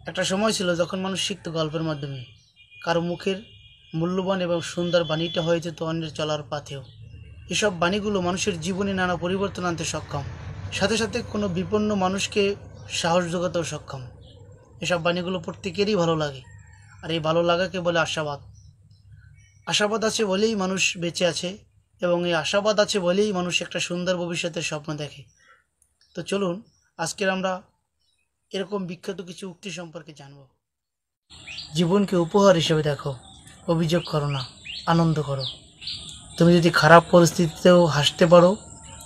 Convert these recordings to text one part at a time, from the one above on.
একটা সময় ছিল যখন মানুষ শিখত গল্পের মাধ্যমে। কারো মুখের মূল্যবান এবং সুন্দর বাণীটা হয়ে যেত অন্যের চলার পাথেও। এসব বাণীগুলো মানুষের জীবনে নানা পরিবর্তন আনতে সক্ষম, সাথে সাথে কোনো বিপন্ন মানুষকে সাহস যোগাতেও সক্ষম। এসব বাণীগুলো প্রত্যেকেরই ভালো লাগে, আর এই ভালো লাগাকে বলে আশাবাদ। আশাবাদ আছে বলেই মানুষ বেঁচে আছে, এবং এই আশাবাদ আছে বলেই মানুষ একটা সুন্দর ভবিষ্যতের স্বপ্ন দেখে। তো চলুন আজকের আমরা এরকম বিখ্যাত কিছু উক্তি সম্পর্কে জানব। জীবনকে উপহার হিসেবে দেখো, অভিযোগ করো না, আনন্দ করো। তুমি যদি খারাপ পরিস্থিতিতেও হাসতে পারো,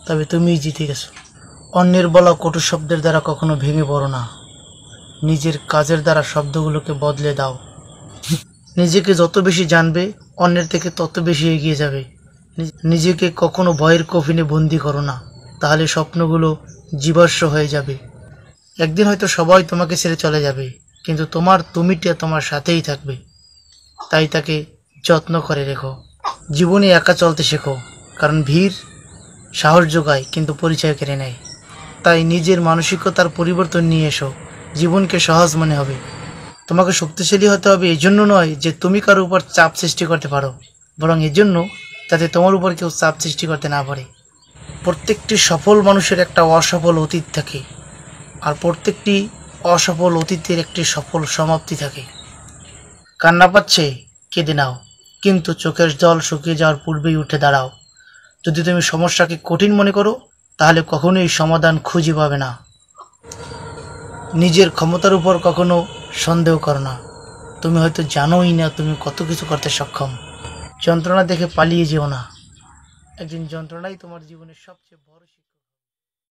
তবে তুমিই জিতে গেছো। অন্যের বলা কটু শব্দের দ্বারা কখনো ভেঙে পড়ো না, নিজের কাজের দ্বারা শব্দগুলোকে বদলে দাও। নিজেকে যত বেশি জানবে, অন্যের থেকে তত বেশি এগিয়ে যাবে। নিজেকে কখনো ভয়ের কফিনে বন্দি করো না, তাহলে স্বপ্নগুলো জীবাশ্ম হয়ে যাবে। একদিন হয়তো সবাই তোমাকে ছেড়ে চলে যাবে, কিন্তু তোমার তুমিটা তোমার সাথেই থাকবে। তাই তাকে যত্ন করে রেখো। জীবনে একা চলতে শেখো, কারণ ভিড় সাহস যোগায় কিন্তু পরিচয় কেড়ে নেয়। তাই নিজের মানসিকতার পরিবর্তন নিয়ে এসো, জীবনকে সহজ মনে হবে। তোমাকে শক্তিশালী হতে হবে এই জন্য নয় যে তুমি কারো উপর চাপ সৃষ্টি করতে পারো, বরং এজন্য যাতে তোমার উপর কেউ চাপ সৃষ্টি করতে না পারে। প্রত্যেকটি সফল মানুষের একটা অসফল অতীত থাকে, আর প্রত্যেকটি অসফল অতীতের একটি সফল সমাপ্তি থাকে। কান্না পাচ্ছে, কেঁদে নাও, কিন্তু চোখের জল শুকিয়ে যাওয়ার পূর্বেই উঠে দাঁড়াও। যদি তুমি সমস্যাকে কঠিন মনে করো, তাহলে কখনোই সমাধান খুঁজে পাবে না। নিজের ক্ষমতার উপর কখনো সন্দেহ করো না, তুমি হয়তো জানোই না তুমি কত কিছু করতে সক্ষম। যন্ত্রণা দেখে পালিয়ে যেও না, একদিন যন্ত্রণাই তোমার জীবনের সবচেয়ে বড়